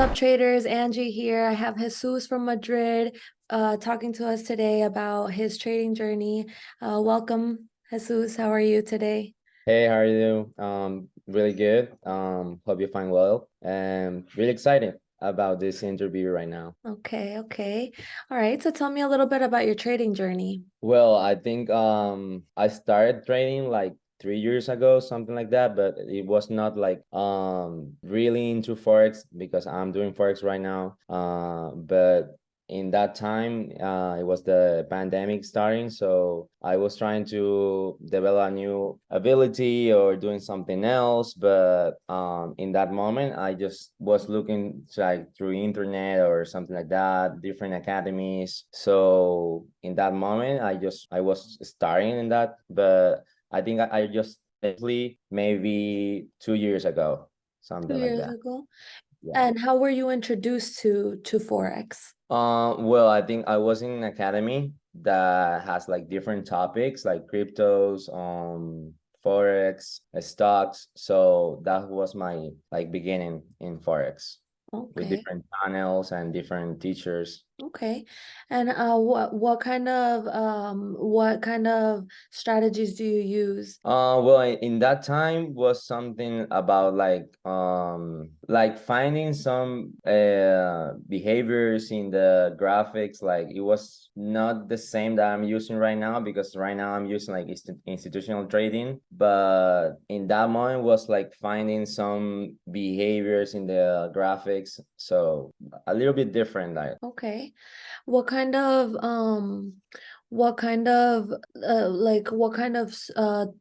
up, traders? Angie here. I have Jesus from Madrid talking to us today about his trading journey. Welcome, Jesus. How are you today? Hey, how are you? Really good. Hope you find well. And really excited about this interview right now. Okay. All right. So tell me a little bit about your trading journey. Well, I think I started trading like 3 years ago, something like that, but it was not like really into Forex because I'm doing Forex right now. But in that time, it was the pandemic starting, so I was trying to develop a new ability or doing something else. But in that moment, I just was looking like through internet or something like that, different academies. So in that moment, I was starting in that, but I think I just actually maybe 2 years ago, Two something like years that. ago. Yeah. And how were you introduced to Forex? Well, I think I was in an academy that has like different topics like cryptos, Forex, stocks. So that was my like beginning in Forex with Okay. different channels and different teachers. Okay. And what kind of strategies do you use? Well, in that time was something about like finding some behaviors in the graphics. Like it was not the same that I'm using right now because right now I'm using like institutional trading, but in that moment was like finding some behaviors in the graphics. So a little bit different, like. Okay. What kind of what kind of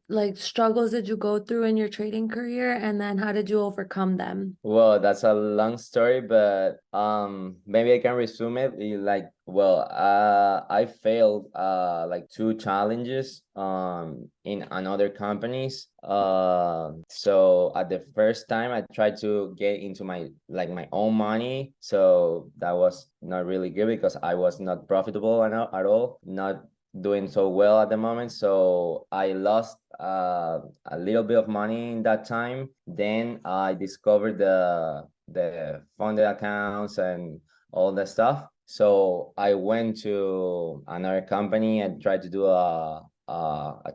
like struggles did you go through in your trading career, and then how did you overcome them? Well, that's a long story, but maybe I can resume it. Like, well, I failed like two challenges in another companies. So at the first time I tried to get into my own money, so that was not really good because I was not profitable at all, not doing so well at the moment. So I lost a little bit of money in that time. Then I discovered the funded accounts and all that stuff. So I went to another company and tried to do a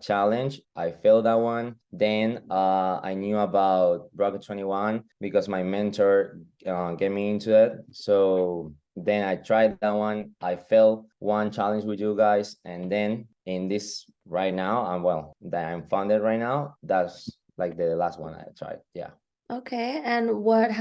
challenge. I failed that one. Then I knew about Rocket 21 because my mentor get me into it. So then I tried that one. I failed one challenge with you guys, and then in this right now, that I'm funded right now. That's like the last one I tried. Yeah. Okay. And what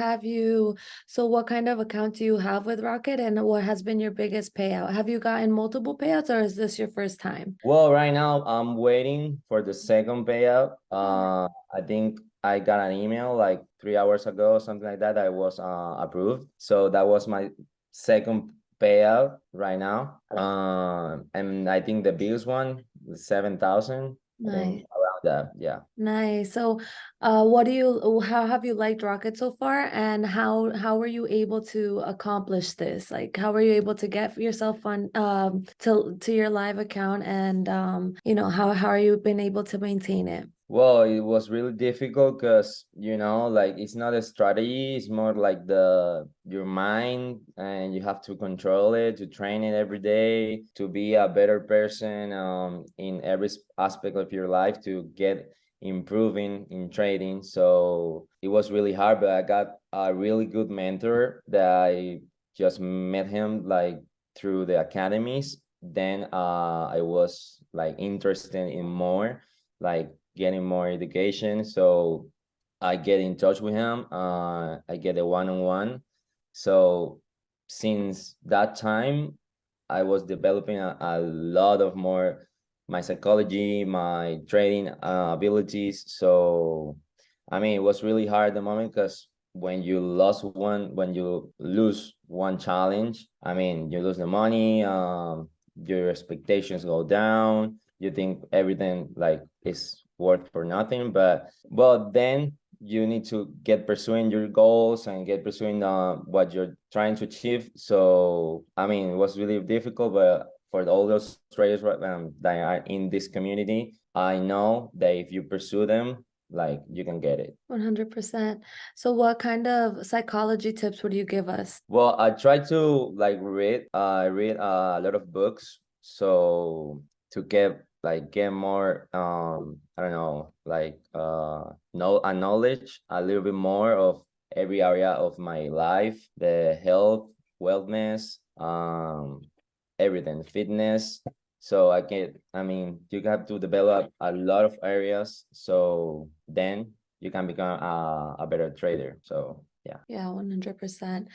kind of account do you have with Rocket, and what has been your biggest payout? Have you gotten multiple payouts, or is this your first time? Well, right now I'm waiting for the second payout. I think I got an email like 3 hours ago, something like that. I was approved. So that was my second payout right now. And I think the biggest one was 7,000. I think Nice. around that. Yeah. Nice. So, how have you liked Rocket so far, and how were you able to accomplish this? Like, how were you able to get yourself on to your live account, and how are you been able to maintain it? Well, it was really difficult because, like it's not a strategy, it's more like your mind, and you have to control it, to train it every day, to be a better person in every aspect of your life to get improving in trading. So it was really hard, but I got a really good mentor that I just met him like through the academies. Then I was like interested in more like getting more education. So I get in touch with him. I get a one-on-one. So since that time, I was developing a lot of more my psychology, my trading abilities. So I mean, it was really hard at the moment because when you lose one challenge, I mean, you lose the money. Your expectations go down. You think everything like is worth for nothing, but well, then you need to get pursuing your goals and get pursuing what you're trying to achieve. So I mean, it was really difficult, but for all those traders that are in this community, I know that if you pursue them, like you can get it. 100%. So what kind of psychology tips would you give us? Well, I try to like read a lot of books, so to get more I don't know, like know a knowledge a little bit more of every area of my life, the health, wellness, everything, fitness. So I mean, you have to develop a lot of areas, so then you can become a better trader. So yeah. Yeah, 100%.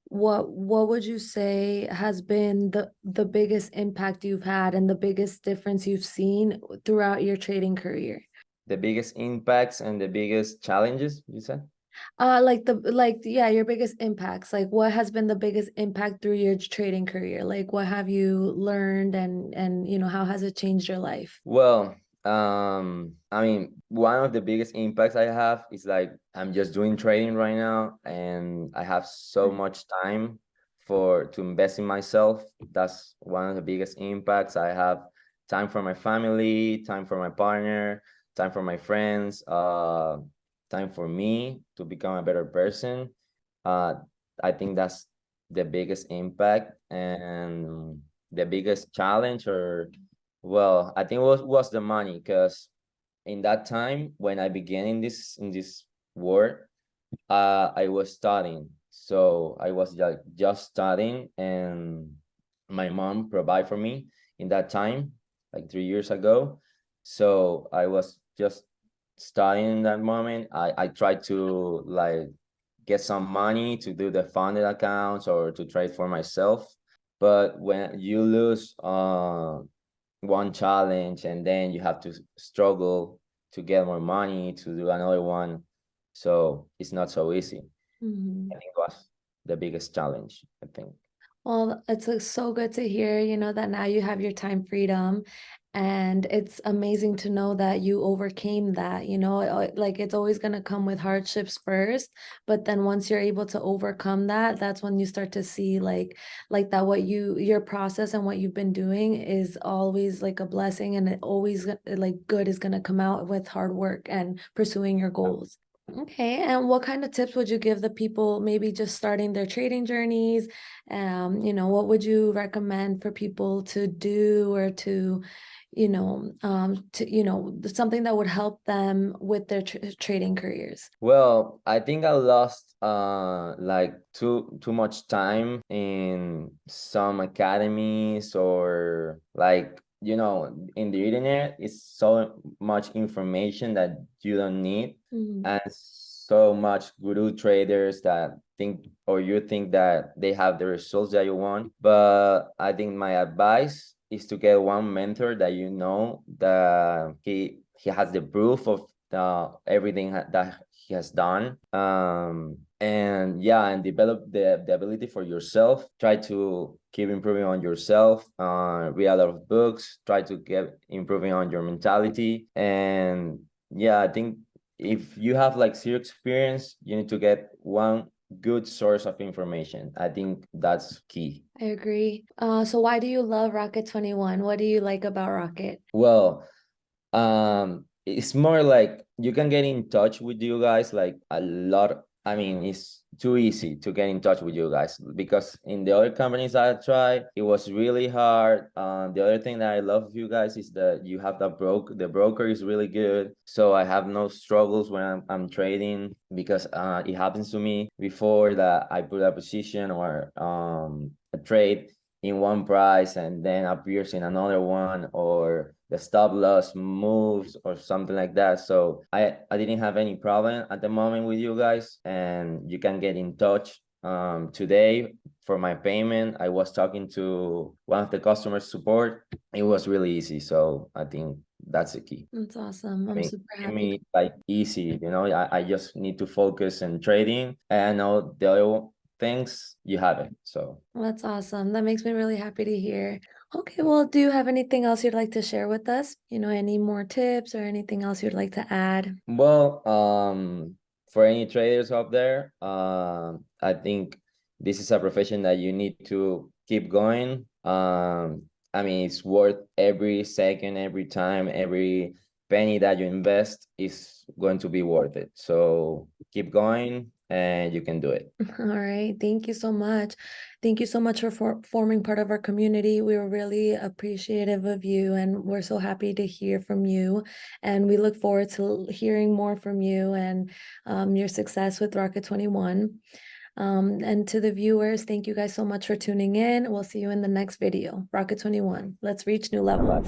What would you say has been the biggest impact you've had and the biggest difference you've seen throughout your trading career? The biggest impacts and the biggest challenges, you said? Yeah, your biggest impacts. Like what has been the biggest impact through your trading career? Like what have you learned and how has it changed your life? Well, I mean, one of the biggest impacts I have is like I'm just doing trading right now, and I have so much time to invest in myself. That's one of the biggest impacts. I have time for my family, time for my partner, time for my friends, time for me to become a better person. Uh, I think that's the biggest impact, and the biggest challenge, or well, I think was the money, because in that time when I began in this world, I was studying. So I was just studying, and my mom provided for me in that time, like 3 years ago. So I was just studying in that moment. I tried to like get some money to do the funded accounts or to trade for myself. But when you lose one challenge, and then you have to struggle to get more money to do another one, so it's not so easy. Mhm. I think it was the biggest challenge, I think. Well, it's so good to hear, that now you have your time freedom. And it's amazing to know that you overcame that, like it's always going to come with hardships first, but then once you're able to overcome that, that's when you start to see like that your process and what you've been doing is always like a blessing, and it always like good is going to come out with hard work and pursuing your goals. Okay, and what kind of tips would you give the people maybe just starting their trading journeys? What would you recommend for people to do or something that would help them with their trading careers? Well, I think I lost like too much time in some academies, or like in the internet is so much information that you don't need, Mhm. and so much guru traders that you think that they have the results that you want. But I think my advice is to get one mentor that that he has the proof of everything that he has done, and yeah, and develop the ability for yourself. Try to keep improving on yourself, read a lot of books, try to get improving on your mentality. And yeah, I think if you have like zero experience, you need to get one good source of information. I think that's key. I agree. So why do you love Rocket 21? What do you like about Rocket? Well, it's more like you can get in touch with you guys like a lot. I mean, it's too easy to get in touch with you guys, because in the other companies I tried, it was really hard. The other thing that I love of you guys is that you have the broker is really good, so I have no struggles when I'm trading, because it happens to me before that I put a position or a trade in one price and then appears in another one, or the stop loss moves or something like that. So I didn't have any problem at the moment with you guys, and you can get in touch. Today for my payment, I was talking to one of the customer support. It was really easy, so I think that's the key. That's awesome. I I'm mean, super give happy. me like easy, I just need to focus on trading, and I know the other things you have it. So That's awesome. That makes me really happy to hear. Okay, well, do you have anything else you'd like to share with us? Any more tips or anything else you'd like to add? well, for any traders out there, I think this is a profession that you need to keep going. I mean, it's worth every second, every time, every penny that you invest is going to be worth it. So keep going and you can do it. All right. Thank you so much. Thank you so much for forming part of our community. We were really appreciative of you, and we're so happy to hear from you. And we look forward to hearing more from you and your success with Rocket 21. And to the viewers, thank you guys so much for tuning in. We'll see you in the next video. Rocket 21. Let's reach new levels.